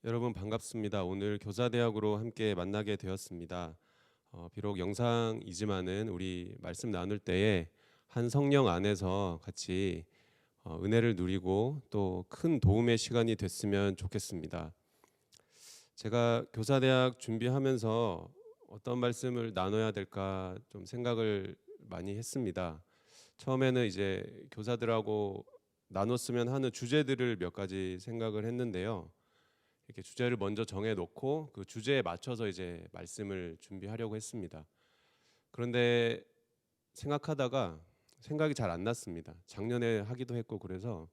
여러분 반갑습니다. 오늘 교사대학으로 함께 만나게 되었습니다. 비록 영상이지만은 우리 말씀 나눌 때에 한 성령 안에서 같이 은혜를 누리고 또 큰 도움의 시간이 됐으면 좋겠습니다. 제가 교사대학 준비하면서 어떤 말씀을 나눠야 될까 좀 생각을 많이 했습니다. 처음에는 이제 교사들하고 나눴으면 하는 주제들을 몇 가지 생각을 했는데요. 이렇게 주제를 먼저 정해 놓고 그 주제에 맞춰서 이제 말씀을 준비하려고 했습니다. 그런데 생각하다가 생각이 잘 안 났습니다. 작년에 하기도 했고 그래서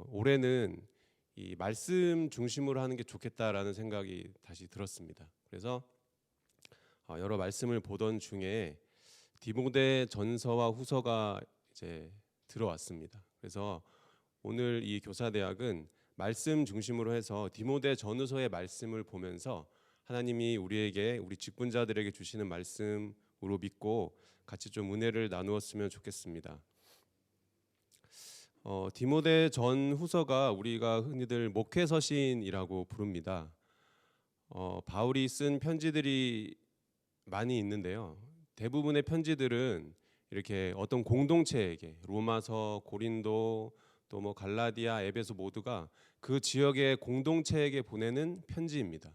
올해는 이 말씀 중심으로 하는 게 좋겠다라는 생각이 다시 들었습니다. 그래서 여러 말씀을 보던 중에 디모데 전서와 후서가 이제 들어왔습니다. 그래서 오늘 이 교사대학은 말씀 중심으로 해서 디모데 전후서의 말씀을 보면서 하나님이 우리에게 우리 직분자들에게 주시는 말씀으로 믿고 같이 좀 은혜를 나누었으면 좋겠습니다. 디모데 전후서가 우리가 흔히들 목회서신이라고 부릅니다. 바울이 쓴 편지들이 많이 있는데요. 대부분의 편지들은 이렇게 어떤 공동체에게 로마서, 고린도, 또 뭐 갈라디아, 에베소 모두가 그 지역의 공동체에게 보내는 편지입니다.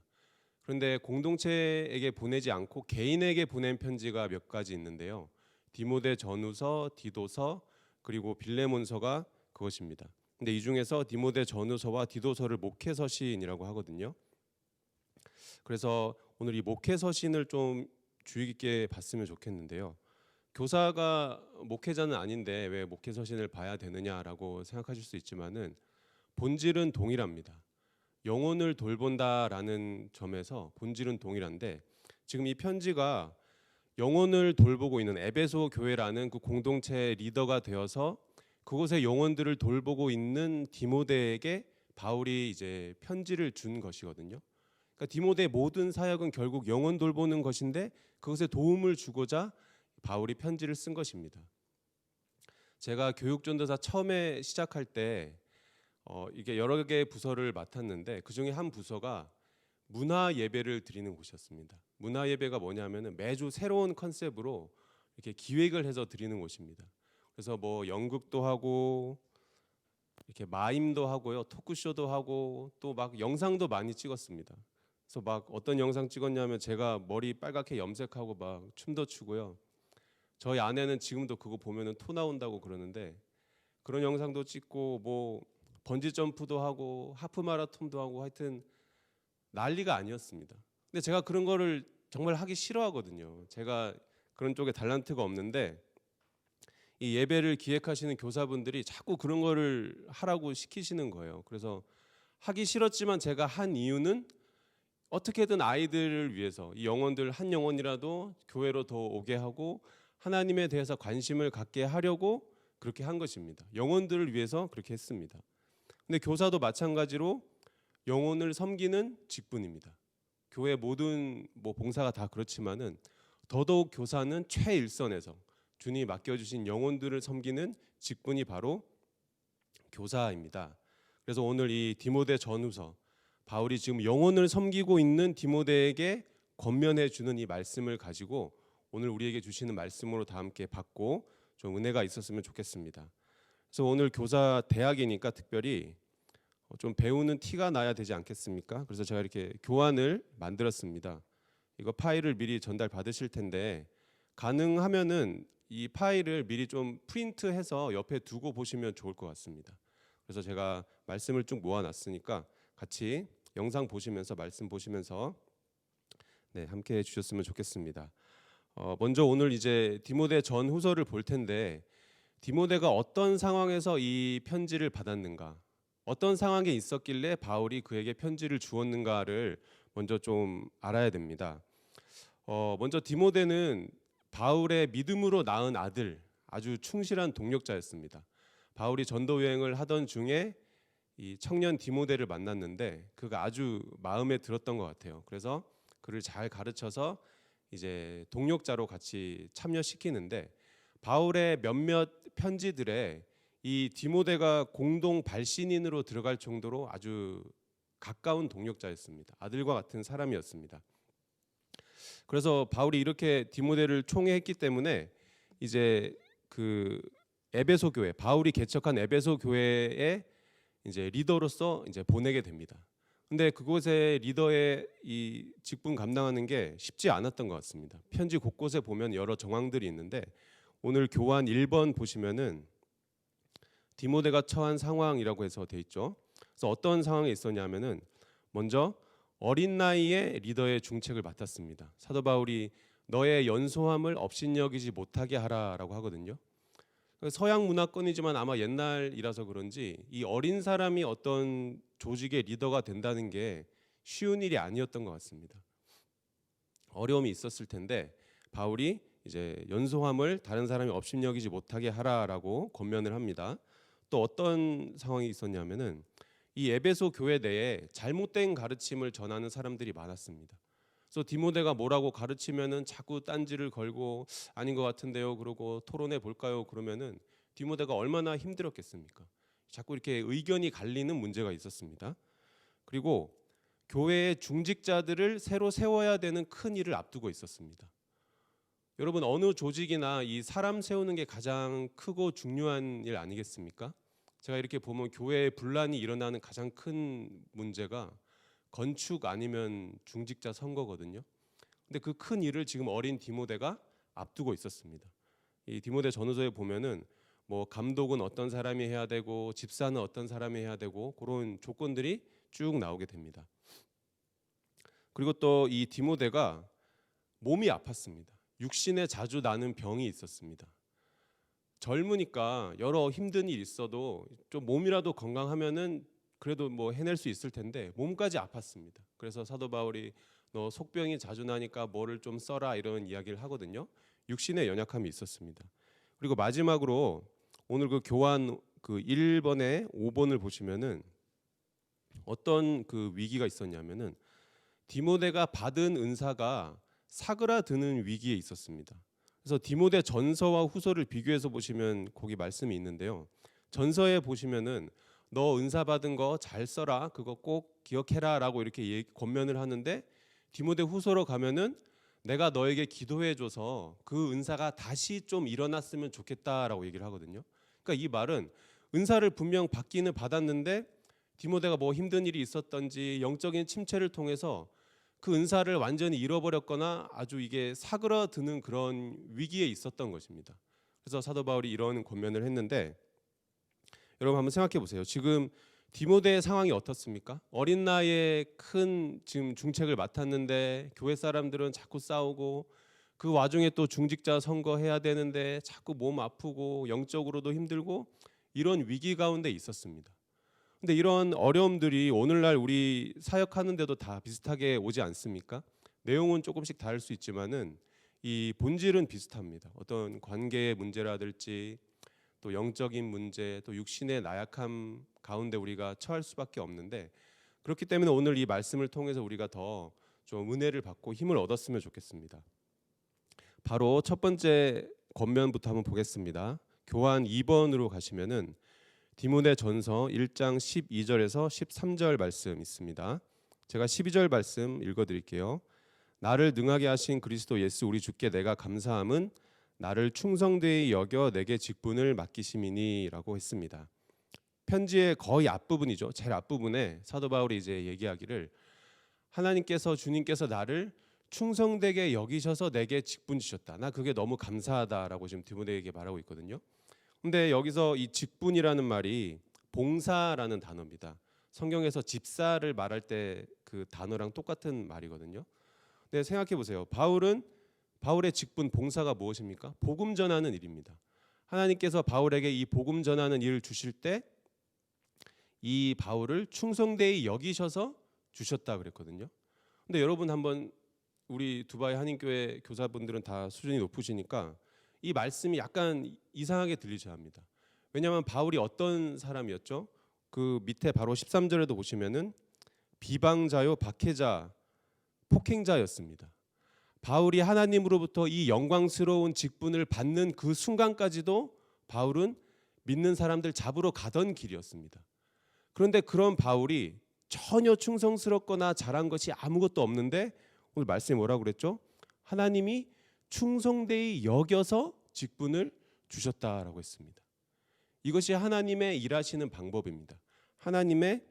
그런데 공동체에게 보내지 않고 개인에게 보낸 편지가 몇 가지 있는데요. 디모데 전후서, 디도서, 그리고 빌레몬서가 그것입니다. 근데 이 중에서 디모데 전후서와 디도서를 목회서신이라고 하거든요. 그래서 오늘 이 목회서신을 좀 주의 깊게 봤으면 좋겠는데요. 교사가 목회자는 아닌데 왜 목회서신을 봐야 되느냐라고 생각하실 수 있지만은 본질은 동일합니다. 영혼을 돌본다라는 점에서 본질은 동일한데 지금 이 편지가 영혼을 돌보고 있는 에베소 교회라는 그 공동체의 리더가 되어서 그곳의 영혼들을 돌보고 있는 디모데에게 바울이 이제 편지를 준 것이거든요. 그러니까 디모데의 모든 사역은 결국 영혼 돌보는 것인데 그것에 도움을 주고자 바울이 편지를 쓴 것입니다. 제가 교육전도사 처음에 시작할 때 이게 여러 개의 부서를 맡았는데 그 중에 한 부서가 문화 예배를 드리는 곳이었습니다. 문화 예배가 뭐냐면은 매주 새로운 컨셉으로 이렇게 기획을 해서 드리는 곳입니다. 그래서 뭐 연극도 하고 이렇게 마임도 하고요, 토크쇼도 하고 또 막 영상도 많이 찍었습니다. 그래서 막 어떤 영상 찍었냐면 제가 머리 빨갛게 염색하고 막 춤도 추고요. 저희 아내는 지금도 그거 보면은 토 나온다고 그러는데 그런 영상도 찍고 뭐 번지 점프도 하고 하프 마라톤도 하고 하여튼 난리가 아니었습니다. 근데 제가 그런 거를 정말 하기 싫어하거든요. 제가 그런 쪽에 달란트가 없는데 이 예배를 기획하시는 교사분들이 자꾸 그런 거를 하라고 시키시는 거예요. 그래서 하기 싫었지만 제가 한 이유는 어떻게든 아이들을 위해서 이 영혼들 한 영혼이라도 교회로 더 오게 하고 하나님에 대해서 관심을 갖게 하려고 그렇게 한 것입니다. 영혼들을 위해서 그렇게 했습니다. 근데 교사도 마찬가지로 영혼을 섬기는 직분입니다. 교회 모든 뭐 봉사가 다 그렇지만은 더더욱 교사는 최일선에서 주님이 맡겨주신 영혼들을 섬기는 직분이 바로 교사입니다. 그래서 오늘 이 디모데 전후서 바울이 지금 영혼을 섬기고 있는 디모데에게 권면해 주는 이 말씀을 가지고 오늘 우리에게 주시는 말씀으로 다 함께 받고 좀 은혜가 있었으면 좋겠습니다. 그래서 오늘 교사 대학이니까 특별히 좀 배우는 티가 나야 되지 않겠습니까? 그래서 제가 이렇게 교환을 만들었습니다. 이거 파일을 미리 전달 받으실 텐데 가능하면은 이 파일을 미리 좀 프린트해서 옆에 두고 보시면 좋을 것 같습니다. 그래서 제가 말씀을 쭉 모아놨으니까 같이 영상 보시면서 말씀 보시면서 함께 해주셨으면 좋겠습니다. 먼저 오늘 이제 디모데 전후서를 볼 텐데 디모데가 어떤 상황에서 이 편지를 받았는가, 어떤 상황에 있었길래 바울이 그에게 편지를 주었는가를 먼저 좀 알아야 됩니다. 먼저 디모데는 바울의 믿음으로 낳은 아들, 아주 충실한 동력자였습니다. 바울이 전도 여행을 하던 중에 이 청년 디모데를 만났는데 그가 아주 마음에 들었던 것 같아요. 그래서 그를 잘 가르쳐서 이제 동력자로 같이 참여시키는데 바울의 몇몇 편지들에 이 디모데가 공동 발신인으로 들어갈 정도로 아주 가까운 동력자였습니다. 아들과 같은 사람이었습니다. 그래서 바울이 이렇게 디모데를 총애했기 때문에 이제 그 에베소 교회, 바울이 개척한 에베소 교회에 이제 리더로서 이제 보내게 됩니다. 근데 그곳에 리더의 이 직분 감당하는 게 쉽지 않았던 것 같습니다. 편지 곳곳에 보면 여러 정황들이 있는데 오늘 교환 1번 보시면은 디모데가 처한 상황이라고 해서 돼 있죠. 그래서 어떤 상황이 있었냐면은 먼저 어린 나이에 리더의 중책을 맡았습니다. 사도 바울이 너의 연소함을 업신여기지 못하게 하라라고 하거든요. 서양 문화권이지만 아마 옛날이라서 그런지 이 어린 사람이 어떤 조직의 리더가 된다는 게 쉬운 일이 아니었던 것 같습니다. 어려움이 있었을 텐데 바울이 이제 연소함을 다른 사람이 업신여기지 못하게 하라라고 권면을 합니다. 또 어떤 상황이 있었냐면은 이 에베소 교회 내에 잘못된 가르침을 전하는 사람들이 많았습니다. 그래서 디모데가 뭐라고 가르치면은 자꾸 딴지를 걸고 아닌 것 같은데요 그러고 토론해 볼까요 그러면은 디모데가 얼마나 힘들었겠습니까? 자꾸 이렇게 의견이 갈리는 문제가 있었습니다. 그리고 교회의 중직자들을 새로 세워야 되는 큰 일을 앞두고 있었습니다. 여러분 어느 조직이나 이 사람 세우는 게 가장 크고 중요한 일 아니겠습니까? 제가 이렇게 보면 교회에 분란이 일어나는 가장 큰 문제가 건축 아니면 중직자 선거거든요. 근데 그 큰 일을 지금 어린 디모데가 앞두고 있었습니다. 이 디모데 전후서에 보면은 뭐 감독은 어떤 사람이 해야 되고 집사는 어떤 사람이 해야 되고 그런 조건들이 쭉 나오게 됩니다. 그리고 또 이 디모데가 몸이 아팠습니다. 육신에 자주 나는 병이 있었습니다. 젊으니까 여러 힘든 일 있어도 좀 몸이라도 건강하면은 그래도 뭐 해낼 수 있을 텐데 몸까지 아팠습니다. 그래서 사도 바울이 너 속병이 자주 나니까 뭐를 좀 써라 이런 이야기를 하거든요. 육신의 연약함이 있었습니다. 그리고 마지막으로 오늘 그 교환 그 1번에 5번을 보시면은 어떤 그 위기가 있었냐면은 디모데가 받은 은사가 사그라드는 위기에 있었습니다. 그래서 디모데 전서와 후서를 비교해서 보시면 거기 말씀이 있는데요. 전서에 보시면은 너 은사 받은 거 잘 써라. 그거 꼭 기억해라라고 이렇게 권면을 하는데 디모데 후서로 가면은 내가 너에게 기도해줘서 그 은사가 다시 좀 일어났으면 좋겠다라고 얘기를 하거든요. 그러니까 이 말은 은사를 분명 받기는 받았는데 디모데가 뭐 힘든 일이 있었던지 영적인 침체를 통해서 그 은사를 완전히 잃어버렸거나 아주 이게 사그러드는 그런 위기에 있었던 것입니다. 그래서 사도 바울이 이런 권면을 했는데 여러분 한번 생각해 보세요. 지금 디모데의 상황이 어떻습니까? 어린 나이에 큰 지금 중책을 맡았는데 교회 사람들은 자꾸 싸우고 그 와중에 또 중직자 선거해야 되는데 자꾸 몸 아프고 영적으로도 힘들고 이런 위기 가운데 있었습니다. 근데 이런 어려움들이 오늘날 우리 사역하는데도 다 비슷하게 오지 않습니까? 내용은 조금씩 다를 수 있지만은 이 본질은 비슷합니다. 어떤 관계의 문제라든지 또 영적인 문제, 또 육신의 나약함 가운데 우리가 처할 수밖에 없는데 그렇기 때문에 오늘 이 말씀을 통해서 우리가 더 좀 은혜를 받고 힘을 얻었으면 좋겠습니다. 바로 첫 번째 권면부터 한번 보겠습니다. 교환 2번으로 가시면은 디모데 전서 1장 12절에서 13절 말씀 있습니다. 제가 12절 말씀 읽어드릴게요. 나를 능하게 하신 그리스도 예수 우리 주께 내가 감사함은 나를 충성되이 여겨 내게 직분을 맡기심이니라고 했습니다. 편지의 거의 앞부분이죠. 제일 앞부분에 사도 바울이 이제 얘기하기를 하나님께서 주님께서 나를 충성되게 여기셔서 내게 직분 주셨다. 나 그게 너무 감사하다라고 지금 디모데에게 말하고 있거든요. 근데 여기서 이 직분이라는 말이 봉사라는 단어입니다. 성경에서 집사를 말할 때 그 단어랑 똑같은 말이거든요. 근데 생각해 보세요. 바울의 직분 봉사가 무엇입니까? 복음 전하는 일입니다. 하나님께서 바울에게 이 복음 전하는 일을 주실 때 이 바울을 충성되이 여기셔서 주셨다 그랬거든요. 근데 여러분 한번 우리 두바이 한인교회 교사분들은 다 수준이 높으시니까 이 말씀이 약간 이상하게 들리셔야 합니다. 왜냐하면 바울이 어떤 사람이었죠? 그 밑에 바로 13절에도 보시면은 비방자요 박해자 폭행자였습니다. 바울이 하나님으로부터 이 영광스러운 직분을 받는 그 순간까지도 바울은 믿는 사람들 잡으러 가던 길이었습니다. 그런데 그런 바울이 전혀 충성스럽거나 잘한 것이 아무것도 없는데 오늘 말씀이 뭐라고 그랬죠? 하나님이 충성되이 여겨서 직분을 주셨다라고 했습니다. 이것이 하나님의 일하시는 방법입니다. 하나님의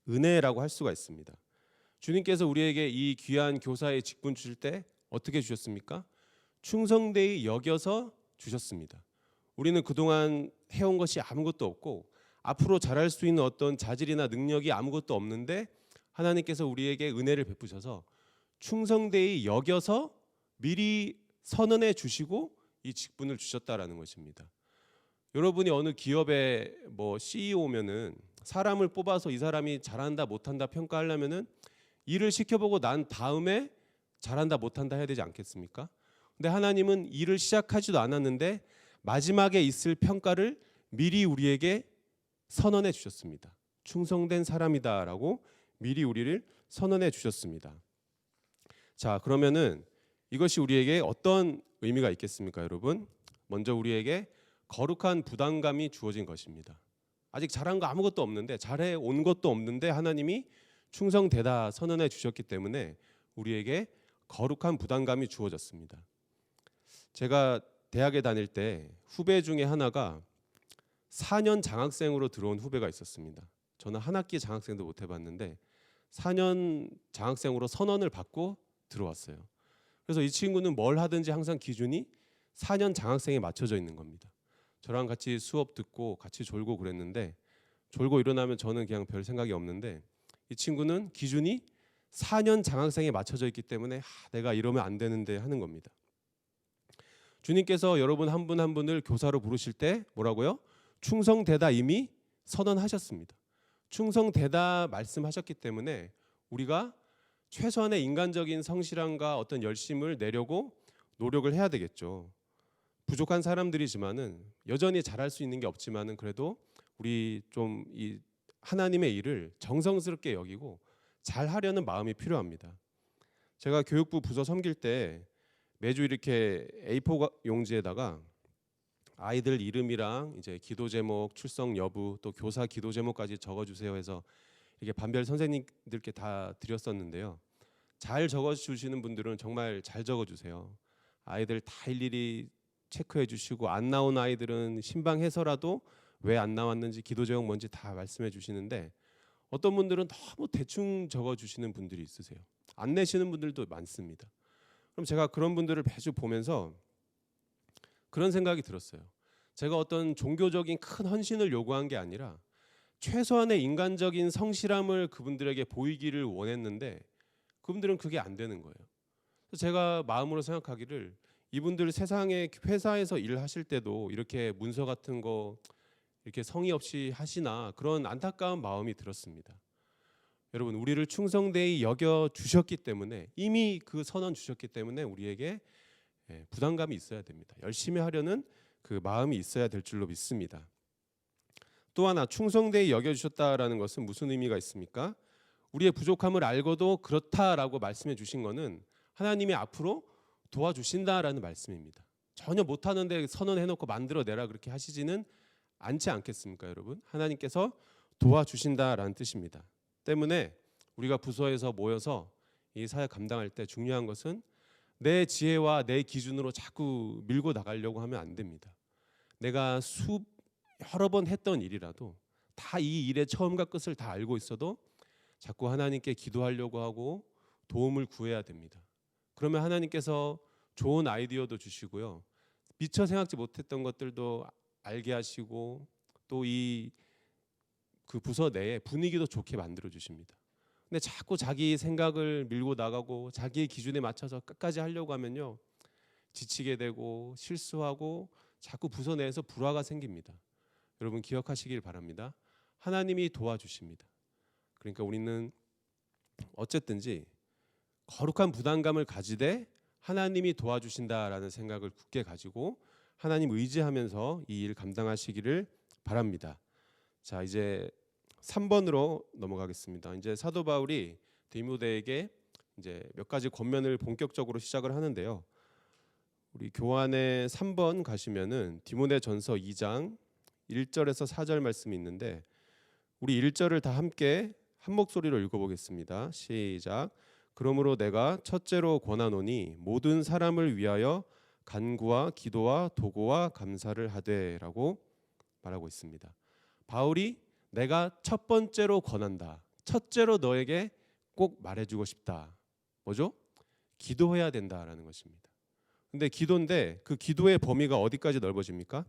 은혜라고 할 수가 있습니다. 주님께서 우리에게 이 귀한 교사의 직분 주실 때 어떻게 주셨습니까? 충성되이 여겨서 주셨습니다. 우리는 그동안 해온 것이 아무것도 없고 앞으로 잘할 수 있는 어떤 자질이나 능력이 아무것도 없는데 하나님께서 우리에게 은혜를 베푸셔서 충성되이 여겨서 미리 선언해 주시고 이 직분을 주셨다라는 것입니다. 여러분이 어느 기업의 CEO면은 사람을 뽑아서 이 사람이 잘한다 못한다 평가하려면은 일을 시켜보고 난 다음에 잘한다 못한다 해야 되지 않겠습니까? 근데 하나님은 일을 시작하지도 않았는데 마지막에 있을 평가를 미리 우리에게 선언해 주셨습니다. 충성된 사람이다라고 미리 우리를 선언해 주셨습니다. 자, 그러면은 이것이 우리에게 어떤 의미가 있겠습니까, 여러분? 먼저 우리에게 거룩한 부담감이 주어진 것입니다. 아직 잘한 거 아무것도 없는데, 잘해 온 것도 없는데 하나님이 충성되다 선언해 주셨기 때문에 우리에게 거룩한 부담감이 주어졌습니다. 제가 대학에 다닐 때 후배 중에 하나가 4년 장학생으로 들어온 후배가 있었습니다. 저는 한 학기 장학생도 못 해봤는데 4년 장학생으로 선언을 받고 들어왔어요. 그래서 이 친구는 뭘 하든지 항상 기준이 4년 장학생에 맞춰져 있는 겁니다. 저랑 같이 수업 듣고 같이 졸고 그랬는데 졸고 일어나면 저는 그냥 별 생각이 없는데 이 친구는 기준이 4년 장학생에 맞춰져 있기 때문에 내가 이러면 안 되는데 하는 겁니다. 주님께서 여러분 한 분 한 분을 교사로 부르실 때 뭐라고요? 충성되다 이미 선언하셨습니다. 충성되다 말씀하셨기 때문에 우리가 최소한의 인간적인 성실함과 어떤 열심을 내려고 노력을 해야 되겠죠. 부족한 사람들이지만은 여전히 잘할 수 있는 게 없지만은 그래도 우리 좀 이 하나님의 일을 정성스럽게 여기고 잘 하려는 마음이 필요합니다. 제가 교육부 부서 섬길 때 매주 이렇게 A4 용지에다가 아이들 이름이랑 이제 기도 제목, 출석 여부, 또 교사 기도 제목까지 적어주세요 해서 이렇게 반별 선생님들께 다 드렸었는데요. 잘 적어주시는 분들은 정말 잘 적어주세요. 아이들 다 일일이 체크해 주시고 안 나온 아이들은 신방해서라도 왜 안 나왔는지 기도 제목 뭔지 다 말씀해 주시는데 어떤 분들은 너무 대충 적어주시는 분들이 있으세요. 안 내시는 분들도 많습니다. 그럼 제가 그런 분들을 매주 보면서 그런 생각이 들었어요. 제가 어떤 종교적인 큰 헌신을 요구한 게 아니라 최소한의 인간적인 성실함을 그분들에게 보이기를 원했는데 그분들은 그게 안 되는 거예요. 그래서 제가 마음으로 생각하기를 이분들 세상에 회사에서 일하실 때도 이렇게 문서 같은 거 이렇게 성의 없이 하시나 그런 안타까운 마음이 들었습니다. 여러분 우리를 충성되이 여겨 주셨기 때문에 이미 그 선언 주셨기 때문에 우리에게 부담감이 있어야 됩니다. 열심히 하려는 그 마음이 있어야 될 줄로 믿습니다. 또 하나 충성되이 여겨 주셨다라는 것은 무슨 의미가 있습니까? 우리의 부족함을 알고도 그렇다라고 말씀해 주신 것은 하나님이 앞으로 도와주신다라는 말씀입니다. 전혀 못하는데 선언해놓고 만들어내라 그렇게 하시지는 않지 않겠습니까, 여러분? 하나님께서 도와주신다라는 뜻입니다. 때문에 우리가 부서에서 모여서 이 사역 감당할 때 중요한 것은 내 지혜와 내 기준으로 자꾸 밀고 나가려고 하면 안 됩니다. 내가 여러 번 했던 일이라도 다 이 일의 처음과 끝을 다 알고 있어도 자꾸 하나님께 기도하려고 하고 도움을 구해야 됩니다. 그러면 하나님께서 좋은 아이디어도 주시고요. 미처 생각지 못했던 것들도 알게 하시고 또 그 부서 내에 분위기도 좋게 만들어 주십니다. 근데 자꾸 자기 생각을 밀고 나가고 자기의 기준에 맞춰서 끝까지 하려고 하면요. 지치게 되고 실수하고 자꾸 부서 내에서 불화가 생깁니다. 여러분 기억하시길 바랍니다. 하나님이 도와주십니다. 그러니까 우리는 어쨌든지 거룩한 부담감을 가지되 하나님이 도와주신다라는 생각을 굳게 가지고 하나님 의지하면서 이 일 감당하시기를 바랍니다. 자, 이제 3번으로 넘어가겠습니다. 이제 사도 바울이 디모데에게 이제 몇 가지 권면을 본격적으로 시작을 하는데요. 우리 교환의 3번 가시면은 디모데전서 2장 1절에서 4절 말씀이 있는데 우리 1절을 다 함께 한 목소리로 읽어보겠습니다. 시작. 그러므로 내가 첫째로 권하노니 모든 사람을 위하여 간구와 기도와 도고와 감사를 하되라고 말하고 있습니다. 바울이 내가 첫 번째로 권한다. 첫째로 너에게 꼭 말해주고 싶다. 뭐죠? 기도해야 된다라는 것입니다. 근데 기도인데 그 기도의 범위가 어디까지 넓어집니까?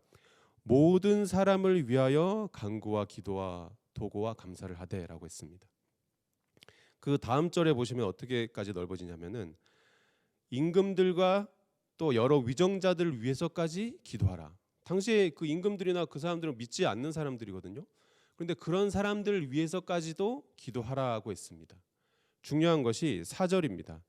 모든 사람을 위하여 간구와 기도와 도고와 감사를 하되라고 했습니다. 그 다음 절에 보시면 어떻게까지 넓어지냐면은 임금들과 또 여러 위정자들을 위해서까지 기도하라. 당시에 그 임금들이나 그 사람들은 믿지 않는 사람들이거든요. 그런데 그런 사람들을 위해서까지도 기도하라고 했습니다. 중요한 것이 4절입니다.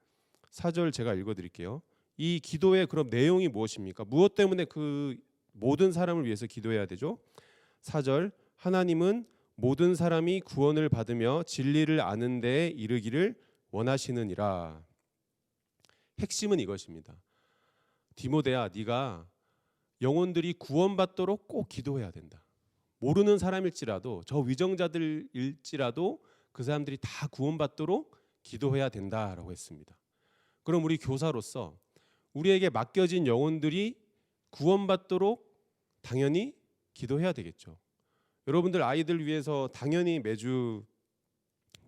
4절 제가 읽어드릴게요. 이 기도의 그럼 내용이 무엇입니까? 무엇 때문에 그 모든 사람을 위해서 기도해야 되죠? 4절 하나님은 모든 사람이 구원을 받으며 진리를 아는 데에 이르기를 원하시느니라. 핵심은 이것입니다. 디모데야, 네가 영혼들이 구원받도록 꼭 기도해야 된다. 모르는 사람일지라도 저 위정자들일지라도 그 사람들이 다 구원받도록 기도해야 된다라고 했습니다. 그럼 우리 교사로서 우리에게 맡겨진 영혼들이 구원받도록 당연히 기도해야 되겠죠. 여러분들 아이들 위해서 당연히 매주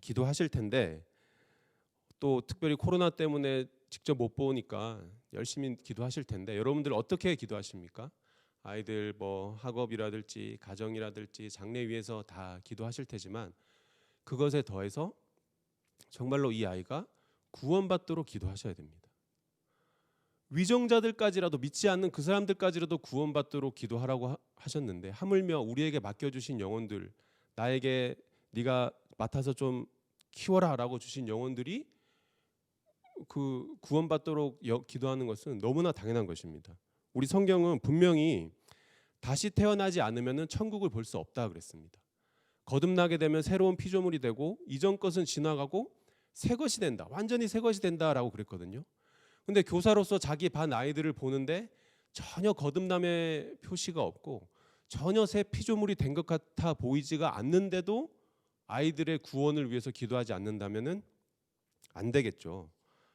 기도하실 텐데 또 특별히 코로나 때문에 직접 못 보니까 열심히 기도하실 텐데 여러분들 어떻게 기도하십니까? 아이들 뭐 학업이라든지 가정이라든지 장래 위해서 다 기도하실 테지만 그것에 더해서 정말로 이 아이가 구원받도록 기도하셔야 됩니다. 위정자들까지라도 믿지 않는 그 사람들까지라도 구원받도록 기도하라고 하셨는데 하물며 우리에게 맡겨주신 영혼들, 나에게 네가 맡아서 좀 키워라라고 주신 영혼들이 그 구원받도록 기도하는 것은 너무나 당연한 것입니다. 우리 성경은 분명히 다시 태어나지 않으면 천국을 볼 수 없다 그랬습니다. 거듭나게 되면 새로운 피조물이 되고 이전 것은 지나가고 새 것이 된다. 완전히 새 것이 된다라고 그랬거든요. 근데 교사로서 자기 반 아이들을 보는데 전혀 거듭남의 표시가 없고 전혀 새 피조물이 된 것 같아 보이지가 않는데도 아이들의 구원을 위해서 기도하지 않는다면은 안 되겠죠.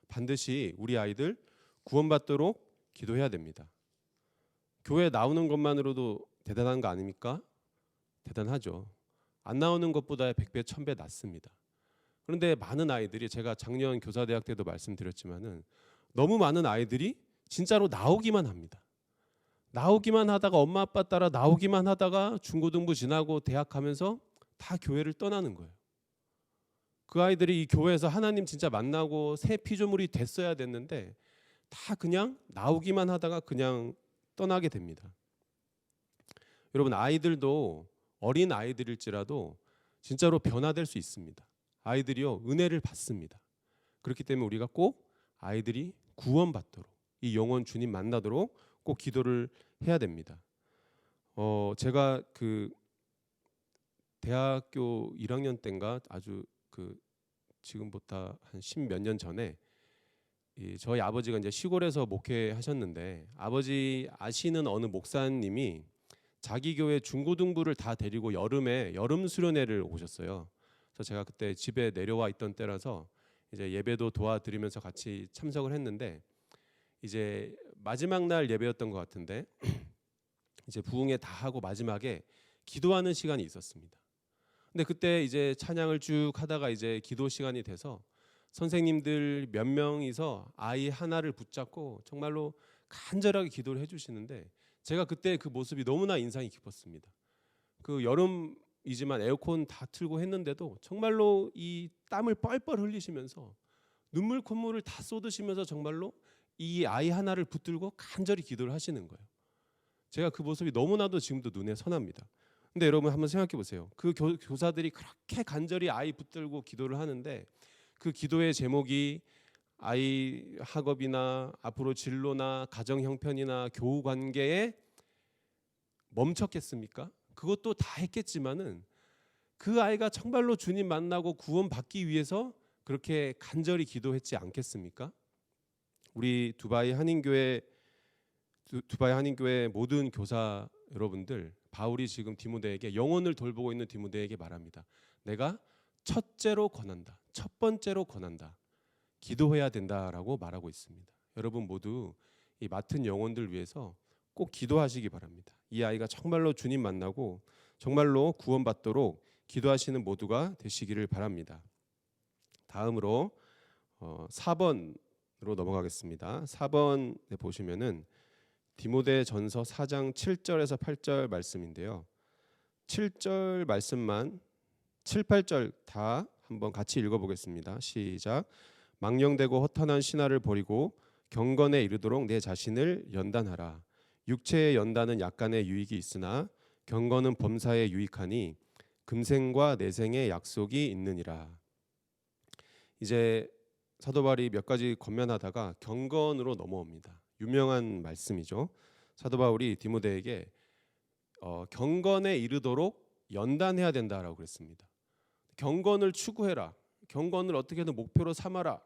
반드시 우리 아이들 구원받도록 기도해야 됩니다. 교회 나오는 것만으로도 대단한 거 아닙니까? 대단하죠. 안 나오는 것보다 100배, 1000배 낫습니다. 그런데 많은 아이들이 제가 작년 교사대학 때도 말씀드렸지만은 너무 많은 아이들이 진짜로 나오기만 합니다. 나오기만 하다가 엄마 아빠 따라 나오기만 하다가 중고등부 지나고 대학 가면서 다 교회를 떠나는 거예요. 그 아이들이 이 교회에서 하나님 진짜 만나고 새 피조물이 됐어야 됐는데 다 그냥 나오기만 하다가 그냥 떠나게 됩니다. 여러분 아이들도 어린 아이들일지라도 진짜로 변화될 수 있습니다. 아이들이요 은혜를 받습니다. 그렇기 때문에 우리가 꼭 아이들이 구원받도록 이 영원 주님 만나도록 꼭 기도를 해야 됩니다. 제가 그 대학교 1학년 때인가 아주 그 지금부터 한 10몇 년 전에 저희 아버지가 이제 시골에서 목회하셨는데 아버지 아시는 어느 목사님이 자기 교회 중고등부를 다 데리고 여름에 여름 수련회를 오셨어요. 그래서 제가 그때 집에 내려와 있던 때라서 이제 예배도 도와드리면서 같이 참석을 했는데 이제 마지막 날 예배였던 것 같은데 이제 부흥회 다 하고 마지막에 기도하는 시간이 있었습니다. 근데 그때 이제 찬양을 쭉 하다가 이제 기도 시간이 돼서 선생님들 몇 명이서 아이 하나를 붙잡고 정말로 간절하게 기도를 해주시는데 제가 그때 그 모습이 너무나 인상이 깊었습니다. 그 여름이지만 에어컨 다 틀고 했는데도 정말로 이 땀을 뻘뻘 흘리시면서 눈물 콧물을 다 쏟으시면서 정말로 이 아이 하나를 붙들고 간절히 기도를 하시는 거예요. 제가 그 모습이 너무나도 지금도 눈에 선합니다. 근데 여러분 한번 생각해 보세요. 그 교사들이 그렇게 간절히 아이 붙들고 기도를 하는데 그 기도의 제목이 아이 학업이나 앞으로 진로나 가정 형편이나 교우 관계에 멈췄겠습니까? 그것도 다 했겠지만은 그 아이가 정말로 주님 만나고 구원받기 위해서 그렇게 간절히 기도했지 않겠습니까? 우리 두바이 한인교회 모든 교사 여러분들, 바울이 지금 디모데에게 영혼을 돌보고 있는 디모데에게 말합니다. 내가 첫째로 권한다. 첫 번째로 권한다. 기도해야 된다라고 말하고 있습니다. 여러분 모두 이 맡은 영혼들 위해서 꼭 기도하시기 바랍니다. 이 아이가 정말로 주님 만나고 정말로 구원받도록 기도하시는 모두가 되시기를 바랍니다. 다음으로 4번으로 넘어가겠습니다. 4번에 보시면은 디모데전서 4장 7절에서 8절 말씀인데요. 7절 말씀만 7, 8절 다 한번 같이 읽어보겠습니다. 시작. 망령되고 허탄한 신화를 버리고 경건에 이르도록 내 자신을 연단하라. 육체의 연단은 약간의 유익이 있으나 경건은 범사에 유익하니 금생과 내생의 약속이 있느니라. 이제 사도 바울이 몇 가지 권면하다가 경건으로 넘어옵니다. 유명한 말씀이죠. 사도 바울이 디모데에게 경건에 이르도록 연단해야 된다라고 그랬습니다. 경건을 추구해라. 경건을 어떻게든 목표로 삼아라.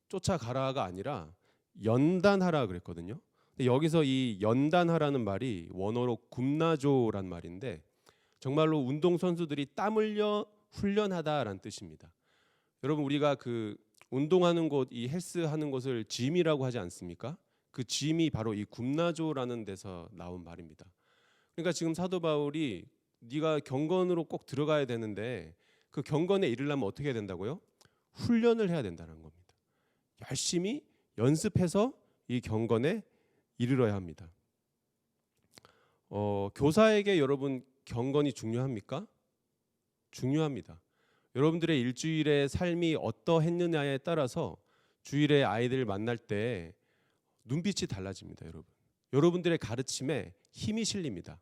쫓아가라가 아니라 연단하라 그랬거든요. 근데 여기서 이 연단하라는 말이 원어로 굼나조란 말인데 정말로 운동 선수들이 땀 흘려 훈련하다라는 뜻입니다. 여러분 우리가 그 운동하는 곳, 이 헬스 하는 곳을 짐이라고 하지 않습니까? 그 짐이 바로 이 굼나조라는 데서 나온 말입니다. 그러니까 지금 사도 바울이 네가 경건으로 꼭 들어가야 되는데 그 경건에 이르려면 어떻게 해야 된다고요? 훈련을 해야 된다는 겁니다. 열심히 연습해서 이 경건에 이르러야 합니다. 교사에게 여러분 경건이 중요합니까? 중요합니다. 여러분들의 일주일의 삶이 어떠했느냐에 따라서 주일에 아이들 만날 때 눈빛이 달라집니다. 여러분들의 가르침에 힘이 실립니다.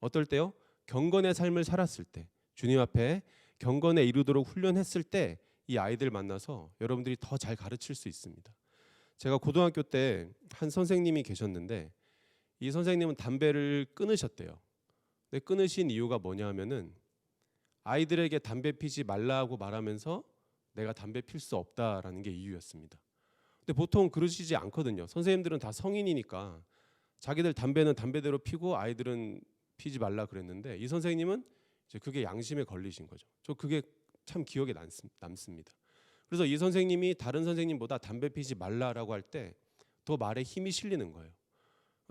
어떨 때요? 경건의 삶을 살았을 때, 주님 앞에 경건에 이르도록 훈련했을 때 이 아이들 만나서 여러분들이 더 잘 가르칠 수 있습니다. 제가 고등학교 때 한 선생님이 계셨는데 이 선생님은 담배를 끊으셨대요. 근데 끊으신 이유가 뭐냐 하면은 아이들에게 담배 피지 말라고 말하면서 내가 담배 필 수 없다라는 게 이유였습니다. 근데 보통 그러시지 않거든요. 선생님들은 다 성인이니까 자기들 담배는 담배대로 피고 아이들은 피지 말라 그랬는데 이 선생님은 이제 그게 양심에 걸리신 거죠. 저 그게 참 기억에 남습니다. 그래서 이 선생님이 다른 선생님보다 담배 피지 말라라고 할 때 더 말에 힘이 실리는 거예요.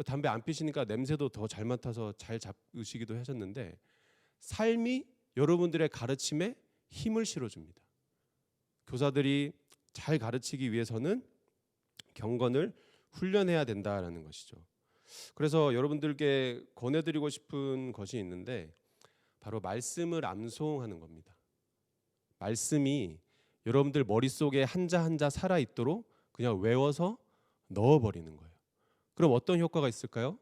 담배 안 피시니까 냄새도 더 잘 맡아서 잘 잡으시기도 하셨는데 삶이 여러분들의 가르침에 힘을 실어줍니다. 교사들이 잘 가르치기 위해서는 경건을 훈련해야 된다라는 것이죠. 그래서 여러분들께 권해드리고 싶은 것이 있는데 바로 말씀을 암송하는 겁니다. 말씀이 여러분들 머릿속에 한자 한자 살아있도록 그냥 외워서 넣어버리는 거예요. 그럼 어떤 효과가 있을까요?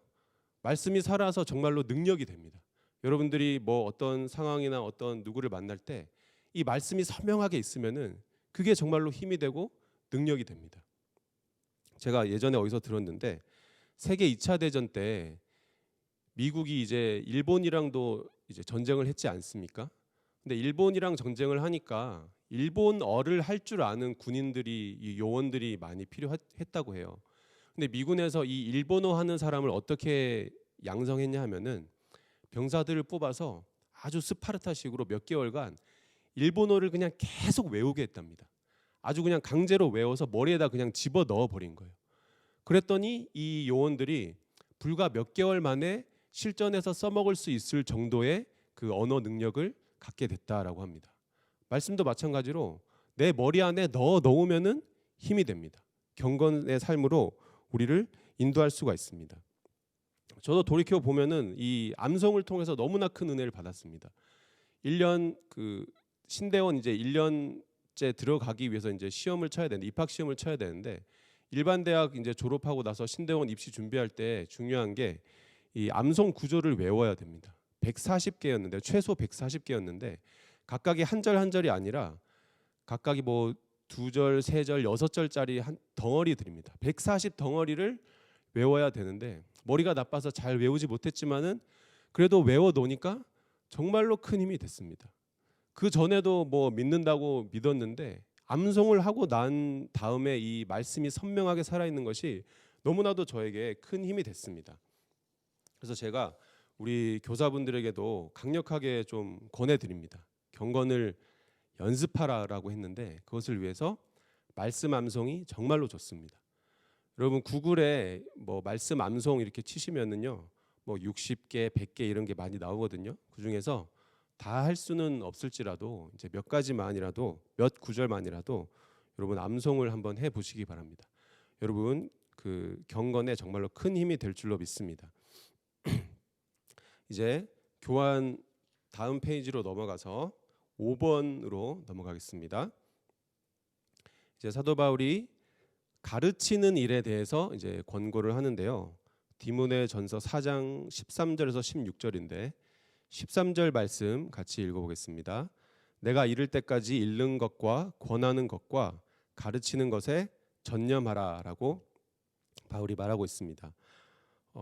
말씀이 살아서 정말로 능력이 됩니다. 여러분들이 뭐 어떤 상황이나 어떤 누구를 만날 때 이 말씀이 선명하게 있으면은 그게 정말로 힘이 되고 능력이 됩니다. 제가 예전에 어디서 들었는데 세계 2차 대전 때 미국이 이제 일본이랑도 이제 전쟁을 했지 않습니까? 근데 일본이랑 전쟁을 하니까 일본어를 할 줄 아는 군인들이 이 요원들이 많이 필요했다고 해요. 근데 미군에서 이 일본어 하는 사람을 어떻게 양성했냐 하면은 병사들을 뽑아서 아주 스파르타식으로 몇 개월간 일본어를 그냥 계속 외우게 했답니다. 아주 그냥 강제로 외워서 머리에다 그냥 집어 넣어 버린 거예요. 그랬더니 이 요원들이 불과 몇 개월 만에 실전에서 써먹을 수 있을 정도의 그 언어 능력을 갖게 됐다라고 합니다. 말씀도 마찬가지로 내 머리 안에 넣으면은 힘이 됩니다. 경건의 삶으로 우리를 인도할 수가 있습니다. 저도 돌이켜 보면은 이 암송을 통해서 너무나 큰 은혜를 받았습니다. 1년 그 신대원 이제 1년째 들어가기 위해서 이제 시험을 쳐야 되는데 입학 시험을 쳐야 되는데 일반 대학 이제 졸업하고 나서 신대원 입시 준비할 때 중요한 게 이 암송 구조를 외워야 됩니다. 140개였는데 최소 140개였는데 각각이 한 절 한 절이 아니라 각각이 뭐 2절, 3절, 6절짜리 한 덩어리들입니다. 140 덩어리를 외워야 되는데 머리가 나빠서 잘 외우지 못했지만은 그래도 외워 놓으니까 정말로 큰 힘이 됐습니다. 그 전에도 뭐 믿는다고 믿었는데 암송을 하고 난 다음에 이 말씀이 선명하게 살아있는 것이 너무나도 저에게 큰 힘이 됐습니다. 그래서 제가 우리 교사분들에게도 강력하게 좀 권해드립니다. 경건을 연습하라라고 했는데 그것을 위해서 말씀 암송이 정말로 좋습니다. 여러분 구글에 뭐 말씀 암송 이렇게 치시면은요 뭐 60개, 100개 이런 게 많이 나오거든요. 그 중에서 다 할 수는 없을지라도 이제 몇 가지만이라도 몇 구절만이라도 여러분 암송을 한번 해 보시기 바랍니다. 여러분 그 경건에 정말로 큰 힘이 될 줄로 믿습니다. 이제 교환 다음 페이지로 넘어가서 5번으로 넘어가겠습니다. 이제 사도 바울이 가르치는 일에 대해서 이제 권고를 하는데요. 디모데전서 4장 13절에서 16절인데 13절 말씀 같이 읽어보겠습니다. 내가 이를 때까지 읽는 것과 권하는 것과 가르치는 것에 전념하라라고 바울이 말하고 있습니다.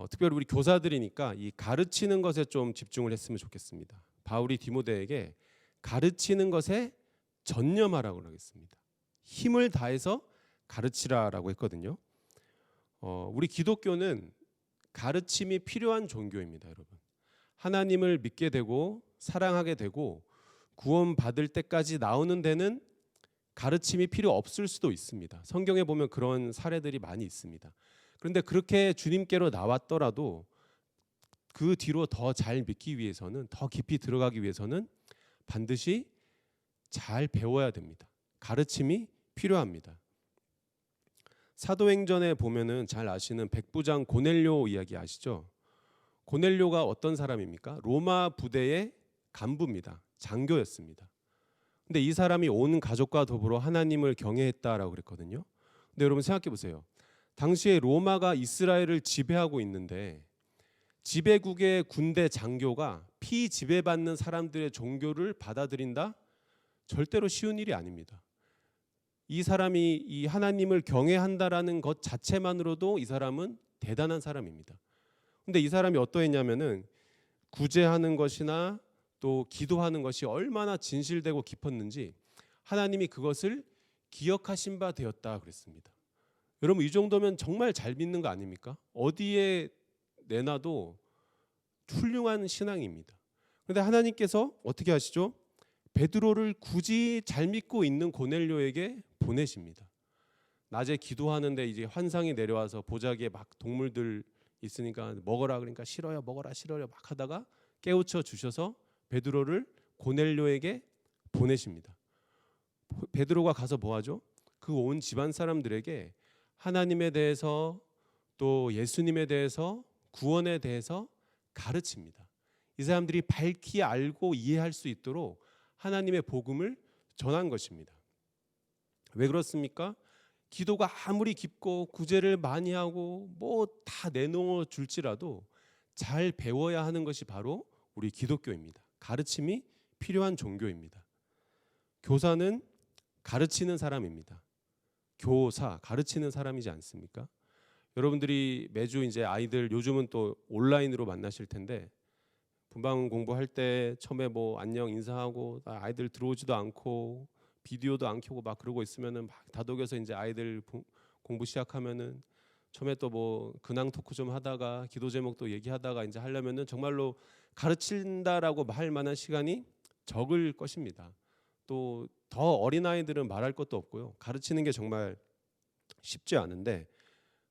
특별히 우리 교사들이니까 이 가르치는 것에 좀 집중을 했으면 좋겠습니다. 바울이 디모데에게 가르치는 것에 전념하라고 하겠습니다. 힘을 다해서 가르치라라고 했거든요. 우리 기독교는 가르침이 필요한 종교입니다, 여러분. 하나님을 믿게 되고 사랑하게 되고 구원받을 때까지 나오는 데는 가르침이 필요 없을 수도 있습니다. 성경에 보면 그런 사례들이 많이 있습니다. 그런데 그렇게 주님께로 나왔더라도 그 뒤로 더 잘 믿기 위해서는, 더 깊이 들어가기 위해서는 반드시 잘 배워야 됩니다. 가르침이 필요합니다. 사도행전에 보면은 잘 아시는 백부장 고넬료 이야기 아시죠? 고넬료가 어떤 사람입니까? 로마 부대의 간부입니다. 장교였습니다. 근데 이 사람이 온 가족과 더불어 하나님을 경외했다라고 그랬거든요. 근데 여러분 생각해 보세요. 당시에 로마가 이스라엘을 지배하고 있는데 지배국의 군대 장교가 피지배받는 사람들의 종교를 받아들인다? 절대로 쉬운 일이 아닙니다. 이 사람이 이 하나님을 경외한다라는 것 자체만으로도 이 사람은 대단한 사람입니다. 근데 이 사람이 어떠했냐면은 구제하는 것이나 또 기도하는 것이 얼마나 진실되고 깊었는지 하나님이 그것을 기억하신 바 되었다 그랬습니다. 여러분 이 정도면 정말 잘 믿는 거 아닙니까? 어디에 내놔도 훌륭한 신앙입니다. 그런데 하나님께서 어떻게 하시죠? 베드로를 굳이 잘 믿고 있는 고넬료에게 보내십니다. 낮에 기도하는데 이제 환상이 내려와서 보자기에 막 동물들 있으니까 먹어라 그러니까 싫어요, 먹어라 싫어요 막 하다가 깨우쳐 주셔서 베드로를 고넬료에게 보내십니다. 베드로가 가서 뭐 하죠? 그 온 집안 사람들에게 하나님에 대해서 또 예수님에 대해서 구원에 대해서 가르칩니다. 이 사람들이 밝히 알고 이해할 수 있도록 하나님의 복음을 전한 것입니다. 왜 그렇습니까? 기도가 아무리 깊고 구제를 많이 하고 뭐 다 내놓아 줄지라도 잘 배워야 하는 것이 바로 우리 기독교입니다. 가르침이 필요한 종교입니다. 교사는 가르치는 사람입니다. 교사, 가르치는 사람이지 않습니까? 여러분들이 매주 이제 아이들 요즘은 또 온라인으로 만나실 텐데 분방 공부할 때 처음에 뭐 안녕 인사하고 아이들 들어오지도 않고 비디오도 안 켜고 막 그러고 있으면은 막 다독여서 이제 아이들 공부 시작하면은 처음에 또 뭐 근황 토크 좀 하다가 기도 제목도 얘기하다가 이제 하려면은 정말로 가르친다라고 할 만한 시간이 적을 것입니다. 또 더 어린 아이들은 말할 것도 없고요. 가르치는 게 정말 쉽지 않은데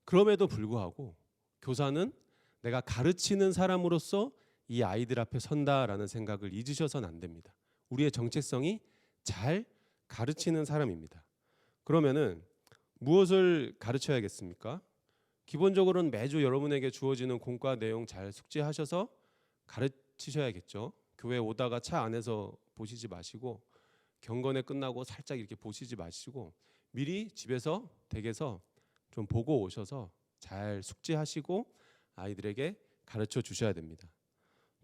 그럼에도 불구하고 교사는 내가 가르치는 사람으로서 이 아이들 앞에 선다라는 생각을 잊으셔서는 안 됩니다. 우리의 정체성이 잘 가르치는 사람입니다. 그러면은 무엇을 가르쳐야겠습니까? 기본적으로는 매주 여러분에게 주어지는 공과 내용 잘 숙지하셔서 가르치셔야겠죠. 교회 오다가 차 안에서 보시지 마시고 경건회 끝나고 살짝 이렇게 보시지 마시고 미리 집에서 댁에서 좀 보고 오셔서 잘 숙지하시고 아이들에게 가르쳐 주셔야 됩니다.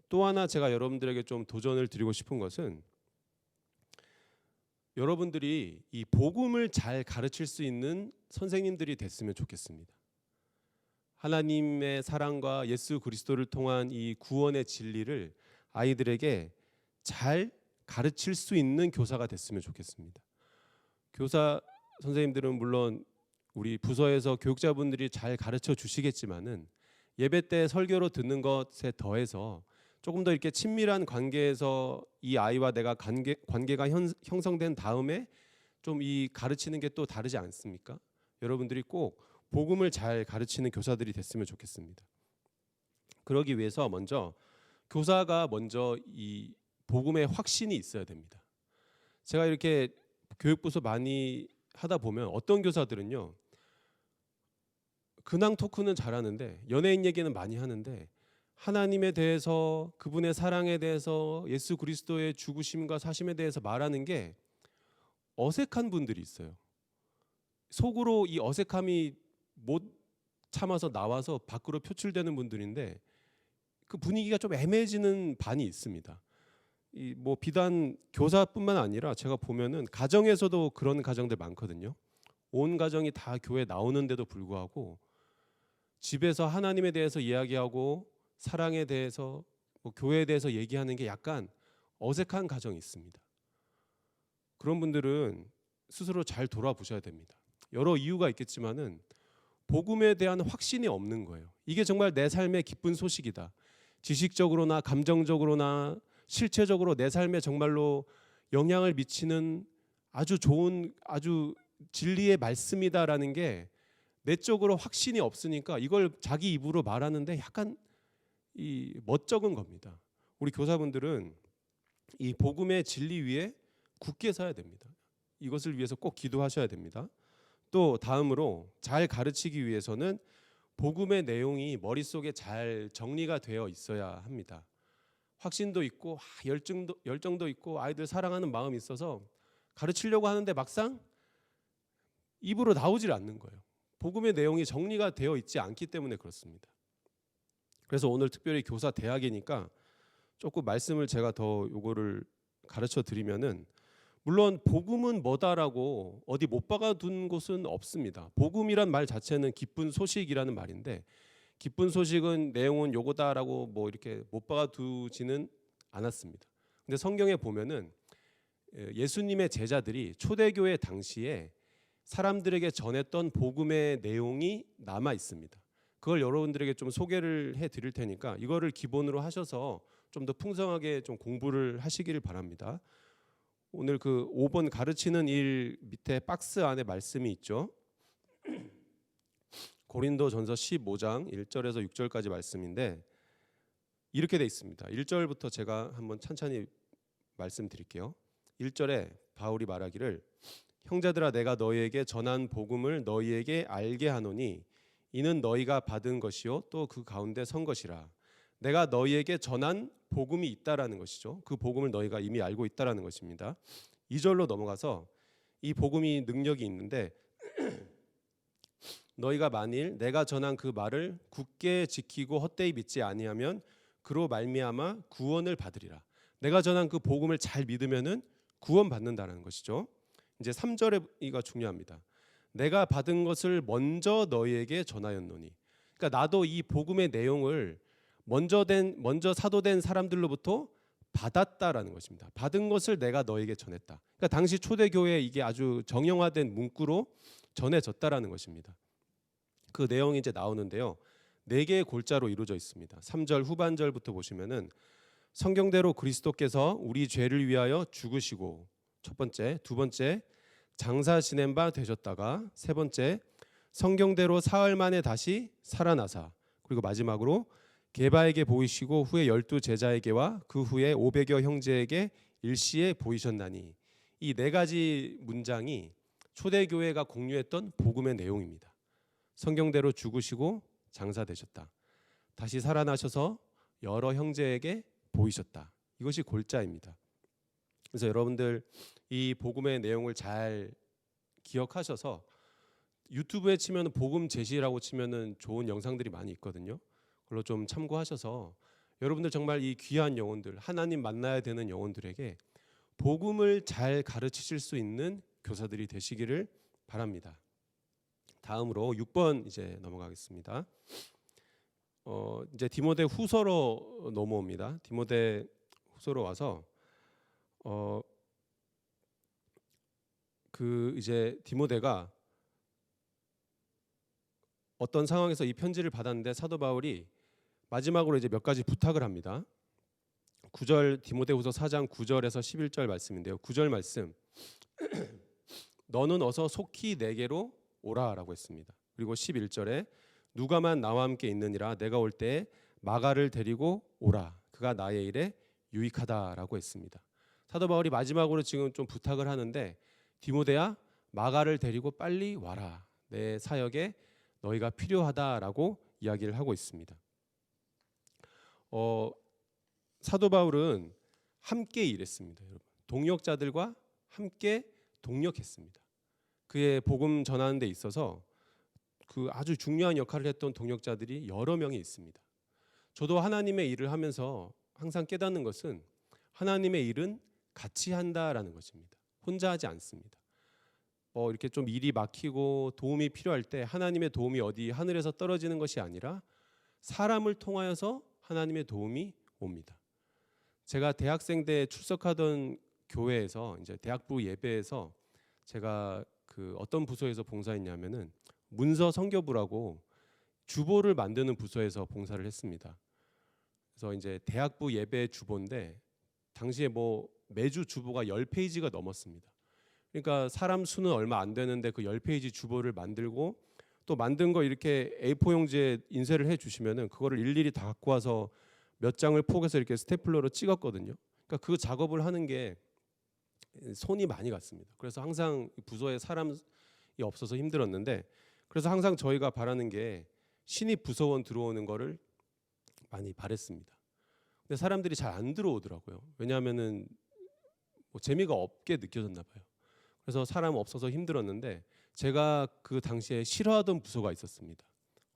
또 하나 제가 여러분들에게 좀 도전을 드리고 싶은 것은 여러분들이 이 복음을 잘 가르칠 수 있는 선생님들이 됐으면 좋겠습니다. 하나님의 사랑과 예수 그리스도를 통한 이 구원의 진리를 아이들에게 잘 가르칠 수 있는 교사가 됐으면 좋겠습니다. 교사 선생님들은 물론 우리 부서에서 교육자분들이 잘 가르쳐 주시겠지만은 예배 때 설교로 듣는 것에 더해서 조금 더 이렇게 친밀한 관계에서 이 아이와 내가 관계가 형성된 다음에 좀 이 가르치는 게 또 다르지 않습니까? 여러분들이 꼭 복음을 잘 가르치는 교사들이 됐으면 좋겠습니다. 그러기 위해서 먼저 교사가 먼저 이 복음의 확신이 있어야 됩니다. 제가 이렇게 교육부서 많이 하다 보면 어떤 교사들은요, 근황 토크는 잘하는데 연예인 얘기는 많이 하는데 하나님에 대해서, 그분의 사랑에 대해서, 예수 그리스도의 죽으심과 사심에 대해서 말하는 게 어색한 분들이 있어요. 속으로 이 어색함이 못 참아서 나와서 밖으로 표출되는 분들인데 그 분위기가 좀 애매해지는 반이 있습니다. 이 뭐 비단 교사뿐만 아니라 제가 보면은 가정에서도 그런 가정들 많거든요. 온 가정이 다 교회 나오는데도 불구하고 집에서 하나님에 대해서 이야기하고 사랑에 대해서, 뭐 교회에 대해서 얘기하는 게 약간 어색한 가정이 있습니다. 그런 분들은 스스로 잘 돌아보셔야 됩니다. 여러 이유가 있겠지만은 복음에 대한 확신이 없는 거예요. 이게 정말 내 삶의 기쁜 소식이다. 지식적으로나 감정적으로나 실체적으로 내 삶에 정말로 영향을 미치는 아주 좋은, 아주 진리의 말씀이다라는 게 내적으로 확신이 없으니까 이걸 자기 입으로 말하는데 약간 이 멋쩍은 겁니다. 우리 교사분들은 이 복음의 진리 위에 굳게 서야 됩니다. 이것을 위해서 꼭 기도하셔야 됩니다. 또 다음으로 잘 가르치기 위해서는 복음의 내용이 머릿속에 잘 정리가 되어 있어야 합니다. 확신도 있고 열정도 있고 아이들 사랑하는 마음이 있어서 가르치려고 하는데 막상 입으로 나오질 않는 거예요. 복음의 내용이 정리가 되어 있지 않기 때문에 그렇습니다. 그래서 오늘 특별히 교사 대학이니까 조금 말씀을 제가 더 요거를 가르쳐 드리면은, 물론 복음은 뭐다라고 어디 못 박아둔 곳은 없습니다. 복음이란 말 자체는 기쁜 소식이라는 말인데 기쁜 소식은 내용은 요거다라고 뭐 이렇게 못 박아두지는 않았습니다. 근데 성경에 보면은 예수님의 제자들이 초대교회 당시에 사람들에게 전했던 복음의 내용이 남아 있습니다. 그걸 여러분들에게 좀 소개를 해 드릴 테니까 이거를 기본으로 하셔서 좀 더 풍성하게 좀 공부를 하시기를 바랍니다. 오늘 그 5번 가르치는 일 밑에 박스 안에 말씀이 있죠. 고린도전서 15장 1절에서 6절까지 말씀인데 이렇게 돼 있습니다. 1절부터 제가 한번 천천히 말씀드릴게요. 1절에 바울이 말하기를, 형제들아 내가 너희에게 전한 복음을 너희에게 알게 하노니 이는 너희가 받은 것이요 또 그 가운데 선 것이라. 내가 너희에게 전한 복음이 있다라는 것이죠. 그 복음을 너희가 이미 알고 있다라는 것입니다. 2절로 넘어가서 이 복음이 능력이 있는데 너희가 만일 내가 전한 그 말을 굳게 지키고 헛되이 믿지 아니하면 그로 말미암아 구원을 받으리라. 내가 전한 그 복음을 잘 믿으면은 구원 받는다는 것이죠. 이제 3절에가 중요합니다. 내가 받은 것을 먼저 너희에게 전하였노니. 그러니까 나도 이 복음의 내용을 먼저 사도된 사람들로부터 받았다라는 것입니다. 받은 것을 내가 너에게 전했다. 그러니까 당시 초대교회에 이게 아주 정형화된 문구로 전해졌다라는 것입니다. 그 내용이 이제 나오는데요. 4개의 골자로 이루어져 있습니다. 3절 후반절부터 보시면은 성경대로 그리스도께서 우리 죄를 위하여 죽으시고, 첫 번째, 두 번째, 장사 지낸 바 되셨다가, 세 번째, 성경대로 사흘 만에 다시 살아나사, 그리고 마지막으로 게바에게 보이시고 후에 12제자에게와 그 후에 500여 형제에게 일시에 보이셨나니. 이 4가지 문장이 초대교회가 공유했던 복음의 내용입니다. 성경대로 죽으시고 장사되셨다. 다시 살아나셔서 여러 형제에게 보이셨다. 이것이 골자입니다. 그래서 여러분들 이 복음의 내용을 잘 기억하셔서 유튜브에 치면 복음 제시라고 치면은 좋은 영상들이 많이 있거든요. 그걸로 좀 참고하셔서 여러분들 정말 이 귀한 영혼들, 하나님 만나야 되는 영혼들에게 복음을 잘 가르치실 수 있는 교사들이 되시기를 바랍니다. 다음으로 6번 이제 넘어가겠습니다. 이제 디모데 후서로 넘어옵니다. 디모데 후서로 와서 그 이제 디모데가 어떤 상황에서 이 편지를 받았는데 사도 바울이 마지막으로 이제 몇 가지 부탁을 합니다. 9절 디모데후서 4장 9절에서 11절 말씀인데요. 9절 말씀. 너는 어서 속히 내게로 오라라고 했습니다. 그리고 11절에 누가만 나와 함께 있느니라 내가 올 때에 마가를 데리고 오라. 그가 나의 일에 유익하다라고 했습니다. 사도 바울이 마지막으로 지금 좀 부탁을 하는데 디모데야 마가를 데리고 빨리 와라. 내 사역에 너희가 필요하다라고 이야기를 하고 있습니다. 사도 바울은 함께 일했습니다. 여러분. 동역자들과 함께 동역했습니다. 그의 복음 전하는 데 있어서 그 아주 중요한 역할을 했던 동역자들이 여러 명이 있습니다. 저도 하나님의 일을 하면서 항상 깨닫는 것은 하나님의 일은 같이 한다라는 것입니다. 혼자 하지 않습니다. 이렇게 좀 일이 막히고 도움이 필요할 때 하나님의 도움이 어디 하늘에서 떨어지는 것이 아니라 사람을 통하여서 하나님의 도움이 옵니다. 제가 대학생 때 출석하던 교회에서 이제 대학부 예배에서 제가 그 어떤 부서에서 봉사했냐면은 문서 선교부라고 주보를 만드는 부서에서 봉사를 했습니다. 그래서 이제 대학부 예배 주보인데 당시에 매주 주보가 10페이지가 넘었습니다. 그러니까 사람 수는 얼마 안 되는데 그 10페이지 주보를 만들고 또 만든 거 이렇게 A4 용지에 인쇄를 해 주시면은 그거를 일일이 다 갖고 와서 몇 장을 포개서 이렇게 스테플러로 찍었거든요. 그러니까 그 작업을 하는 게 손이 많이 갔습니다. 그래서 항상 부서에 사람이 없어서 힘들었는데 그래서 항상 저희가 바라는 게 신입 부서원 들어오는 거를 많이 바랬습니다. 근데 사람들이 잘 안 들어오더라고요. 왜냐하면은 재미가 없게 느껴졌나 봐요. 그래서 사람 없어서 힘들었는데 제가 그 당시에 싫어하던 부서가 있었습니다.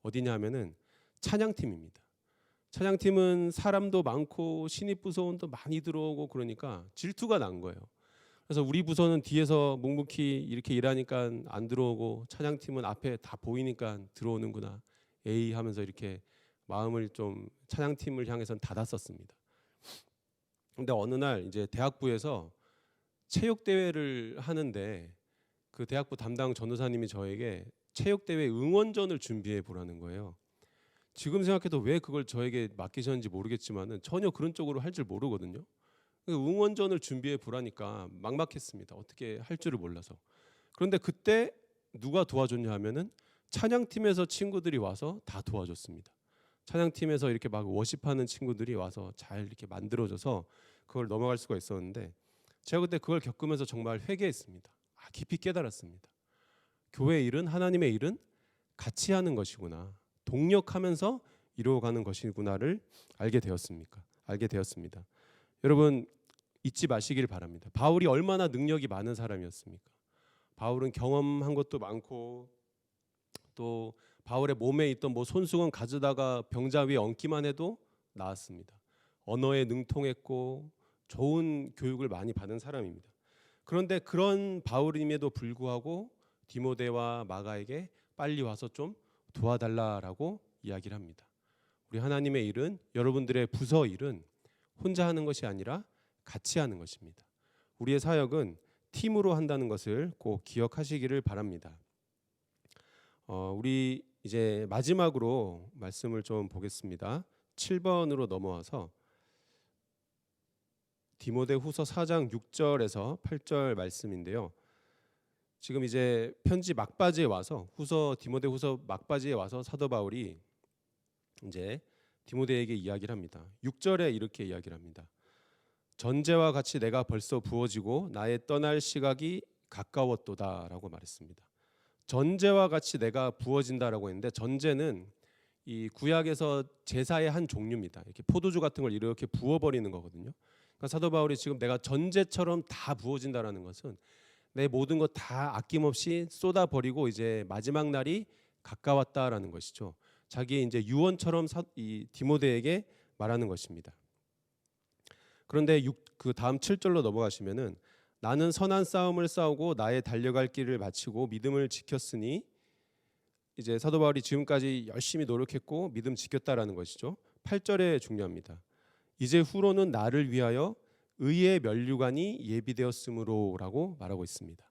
어디냐 하면은 찬양팀입니다. 찬양팀은 사람도 많고 신입 부서원도 많이 들어오고 그러니까 질투가 난 거예요. 그래서 우리 부서는 뒤에서 묵묵히 이렇게 일하니까 안 들어오고 찬양팀은 앞에 다 보이니까 들어오는구나. 에이 하면서 이렇게 마음을 좀 찬양팀을 향해서는 닫았었습니다. 근데 어느 날 이제 대학부에서 체육대회를 하는데 그 대학부 담당 전도사님이 저에게 체육대회 응원전을 준비해 보라는 거예요. 지금 생각해도 왜 그걸 저에게 맡기셨는지 모르겠지만은 전혀 그런 쪽으로 할 줄 모르거든요. 응원전을 준비해 보라니까 막막했습니다. 어떻게 할 줄을 몰라서. 그런데 그때 누가 도와줬냐 하면은 찬양팀에서 친구들이 와서 다 도와줬습니다. 찬양팀에서 이렇게 막 워십하는 친구들이 와서 잘 이렇게 만들어줘서 그걸 넘어갈 수가 있었는데 제가 그때 그걸 겪으면서 정말 회개했습니다. 깊이 깨달았습니다. 교회 일은 하나님의 일은 같이 하는 것이구나. 동력하면서 이루어가는 것이구나를 알게 되었습니다. 여러분 잊지 마시길 바랍니다. 바울이 얼마나 능력이 많은 사람이었습니까? 바울은 경험한 것도 많고 또 바울의 몸에 있던 손수건 가져다가 병자 위에 얹기만 해도 나았습니다. 언어에 능통했고 좋은 교육을 많이 받은 사람입니다. 그런데 그런 바울임에도 불구하고 디모데와 마가에게 빨리 와서 좀 도와달라라고 이야기를 합니다. 우리 하나님의 일은 여러분들의 부서 일은 혼자 하는 것이 아니라 같이 하는 것입니다. 우리의 사역은 팀으로 한다는 것을 꼭 기억하시기를 바랍니다. 우리 이제 마지막으로 말씀을 좀 보겠습니다. 7번으로 넘어와서 디모데후서 4장 6절에서 8절 말씀인데요. 지금 이제 편지 막바지에 와서 디모데후서 막바지에 와서 사도 바울이 이제 디모데에게 이야기를 합니다. 6절에 이렇게 이야기를 합니다. 전제와 같이 내가 벌써 부어지고 나의 떠날 시각이 가까웠도다라고 말했습니다. 전제와 같이 내가 부어진다라고 했는데 전제는 이 구약에서 제사의 한 종류입니다. 이렇게 포도주 같은 걸 이렇게 부어버리는 거거든요. 그러니까 사도 바울이 지금 내가 전제처럼 다 부어진다라는 것은 내 모든 것 다 아낌없이 쏟아버리고 이제 마지막 날이 가까웠다라는 것이죠. 자기의 이제 유언처럼 이 디모데에게 말하는 것입니다. 그런데 그 다음 7절로 넘어가시면은 나는 선한 싸움을 싸우고 나의 달려갈 길을 마치고 믿음을 지켰으니 이제 사도 바울이 지금까지 열심히 노력했고 믿음 지켰다라는 것이죠. 8절에 중요합니다. 이제 후로는 나를 위하여 의의 면류관이 예비되었으므로라고 말하고 있습니다.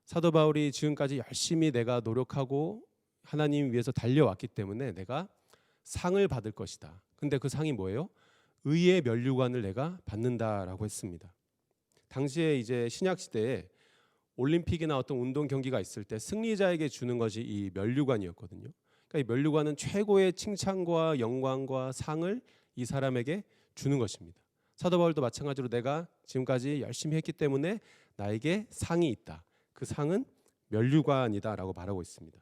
사도 바울이 지금까지 열심히 내가 노력하고 하나님 위해서 달려왔기 때문에 내가 상을 받을 것이다. 근데 그 상이 뭐예요? 의의 면류관을 내가 받는다라고 했습니다. 당시에 이제 신약 시대에 올림픽이나 어떤 운동 경기가 있을 때 승리자에게 주는 것이 이 면류관이었거든요. 그러니까 이 면류관은 최고의 칭찬과 영광과 상을 이 사람에게 주는 것입니다. 사도 바울도 마찬가지로 내가 지금까지 열심히 했기 때문에 나에게 상이 있다. 그 상은 면류관이다라고 말하고 있습니다.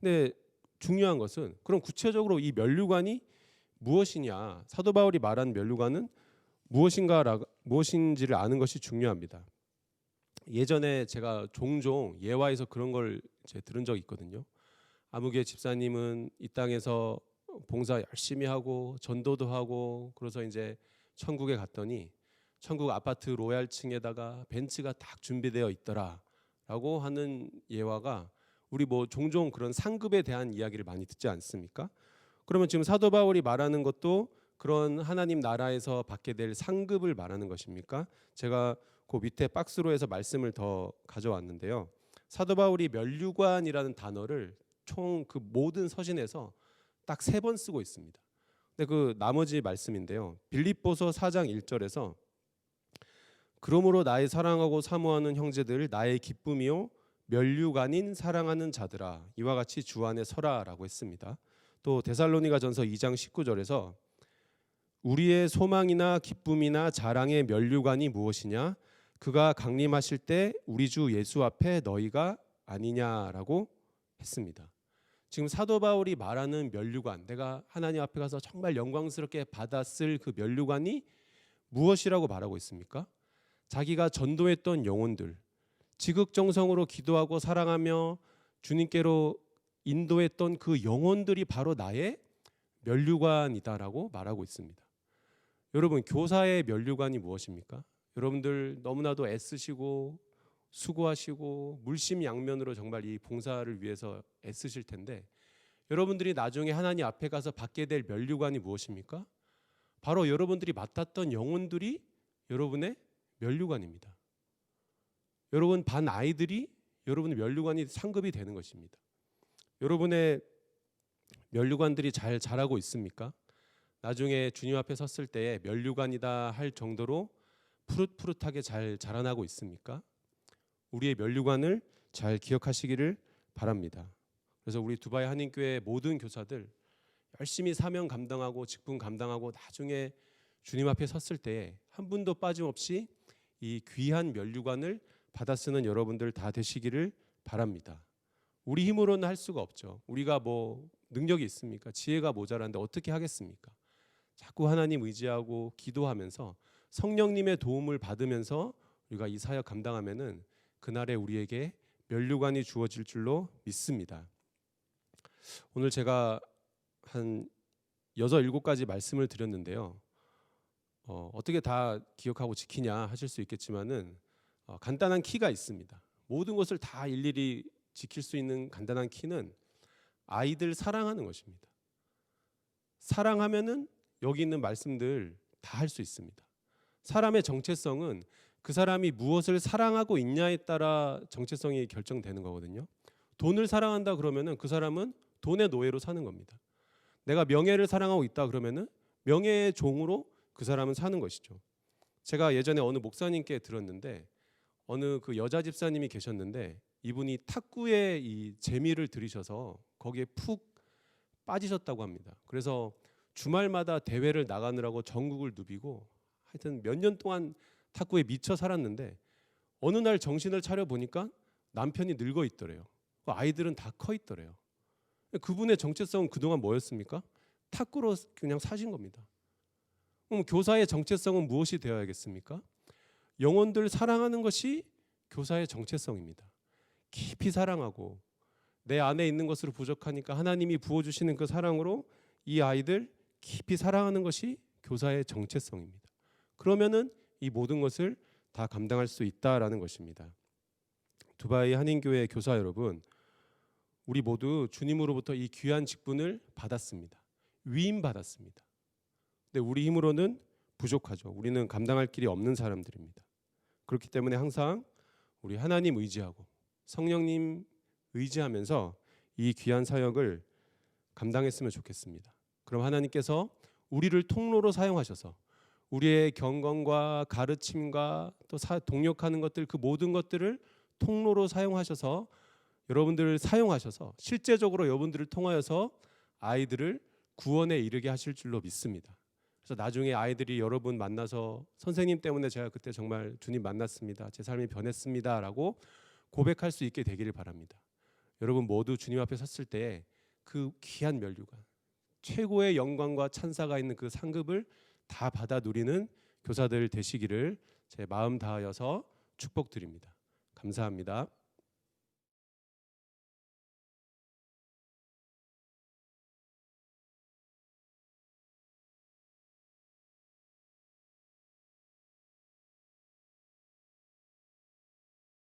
근데 중요한 것은 그럼 구체적으로 이 면류관이 무엇이냐? 사도 바울이 말한 면류관은 무엇인지를 아는 것이 중요합니다. 예전에 제가 종종 예화에서 그런 걸 들은 적이 있거든요. 아무개 집사님은 이 땅에서 봉사 열심히 하고 전도도 하고 그래서 이제 천국에 갔더니 천국 아파트 로얄층에다가 벤츠가 딱 준비되어 있더라라고 하는 예화가 우리 뭐 종종 그런 상급에 대한 이야기를 많이 듣지 않습니까? 그러면 지금 사도 바울이 말하는 것도 그런 하나님 나라에서 받게 될 상급을 말하는 것입니까? 제가 그 밑에 박스로 해서 말씀을 더 가져왔는데요. 사도 바울이 면류관이라는 단어를 총 그 모든 서신에서 딱 3번 쓰고 있습니다. 근데 그 나머지 말씀인데요. 빌립보서 4장 1절에서 그러므로 나의 사랑하고 사모하는 형제들 나의 기쁨이요 면류관인 사랑하는 자들아 이와 같이 주 안에 서라라고 했습니다. 또 데살로니가전서 2장 19절에서 우리의 소망이나 기쁨이나 자랑의 면류관이 무엇이냐 그가 강림하실 때 우리 주 예수 앞에 너희가 아니냐라고 했습니다. 지금 사도 바울이 말하는 면류관, 내가 하나님 앞에 가서 정말 영광스럽게 받았을 그 면류관이 무엇이라고 말하고 있습니까? 자기가 전도했던 영혼들, 지극정성으로 기도하고 사랑하며 주님께로 인도했던 그 영혼들이 바로 나의 면류관이다라고 말하고 있습니다. 여러분, 교사의 면류관이 무엇입니까? 여러분들 너무나도 애쓰시고 수고하시고 물심양면으로 정말 이 봉사를 위해서 애쓰실 텐데 여러분들이 나중에 하나님 앞에 가서 받게 될 면류관이 무엇입니까? 바로 여러분들이 맡았던 영혼들이 여러분의 면류관입니다. 여러분 반 아이들이 여러분의 면류관이 상급이 되는 것입니다. 여러분의 면류관들이 잘 자라고 있습니까? 나중에 주님 앞에 섰을 때 면류관이다 할 정도로 푸릇푸릇하게 잘 자라나고 있습니까? 우리의 면류관을 잘 기억하시기를 바랍니다. 그래서 우리 두바이 한인교회 모든 교사들 열심히 사명 감당하고 직분 감당하고 나중에 주님 앞에 섰을 때 한 분도 빠짐없이 이 귀한 면류관을 받아 쓰는 여러분들 다 되시기를 바랍니다. 우리 힘으로는 할 수가 없죠. 우리가 뭐 능력이 있습니까? 지혜가 모자란데 어떻게 하겠습니까? 자꾸 하나님 의지하고 기도하면서 성령님의 도움을 받으면서 우리가 이 사역 감당하면은 그날에 우리에게 면류관이 주어질 줄로 믿습니다. 오늘 제가 한 6, 7가지 말씀을 드렸는데요. 어떻게 다 기억하고 지키냐 하실 수 있겠지만은 간단한 키가 있습니다. 모든 것을 다 일일이 지킬 수 있는 간단한 키는 아이들 사랑하는 것입니다. 사랑하면은 여기 있는 말씀들 다 할 수 있습니다. 사람의 정체성은 그 사람이 무엇을 사랑하고 있냐에 따라 정체성이 결정되는 거거든요. 돈을 사랑한다 그러면은 그 사람은 돈의 노예로 사는 겁니다. 내가 명예를 사랑하고 있다 그러면은 명예의 종으로 그 사람은 사는 것이죠. 제가 예전에 어느 목사님께 들었는데 어느 그 여자 집사님이 계셨는데 이분이 탁구에 이 재미를 들이셔서 거기에 푹 빠지셨다고 합니다. 그래서 주말마다 대회를 나가느라고 전국을 누비고 하여튼 몇 년 동안 탁구에 미쳐 살았는데 어느 날 정신을 차려 보니까 남편이 늙어 있더래요. 아이들은 다 커 있더래요. 그분의 정체성은 그동안 뭐였습니까? 탁구로 그냥 사신 겁니다. 그럼 교사의 정체성은 무엇이 되어야겠습니까? 영혼들 사랑하는 것이 교사의 정체성입니다. 깊이 사랑하고 내 안에 있는 것으로 부족하니까 하나님이 부어주시는 그 사랑으로 이 아이들 깊이 사랑하는 것이 교사의 정체성입니다. 그러면은 이 모든 것을 다 감당할 수 있다라는 것입니다. 두바이 한인교회 교사 여러분, 우리 모두 주님으로부터 이 귀한 직분을 받았습니다. 위임받았습니다. 근데 우리 힘으로는 부족하죠. 우리는 감당할 길이 없는 사람들입니다. 그렇기 때문에 항상 우리 하나님 의지하고 성령님 의지하면서 이 귀한 사역을 감당했으면 좋겠습니다. 그럼 하나님께서 우리를 통로로 사용하셔서 우리의 경건과 가르침과 또 동력하는 것들, 그 모든 것들을 통로로 사용하셔서 여러분들을 사용하셔서 실제적으로 여러분들을 통하여서 아이들을 구원에 이르게 하실 줄로 믿습니다. 그래서 나중에 아이들이 여러분 만나서 선생님 때문에 제가 그때 정말 주님 만났습니다, 제 삶이 변했습니다 라고 고백할 수 있게 되기를 바랍니다. 여러분 모두 주님 앞에 섰을 때 그 귀한 면류관, 최고의 영광과 찬사가 있는 그 상급을 다 받아 누리는 교사들 되시기를 제 마음 다하여서 축복드립니다. 감사합니다.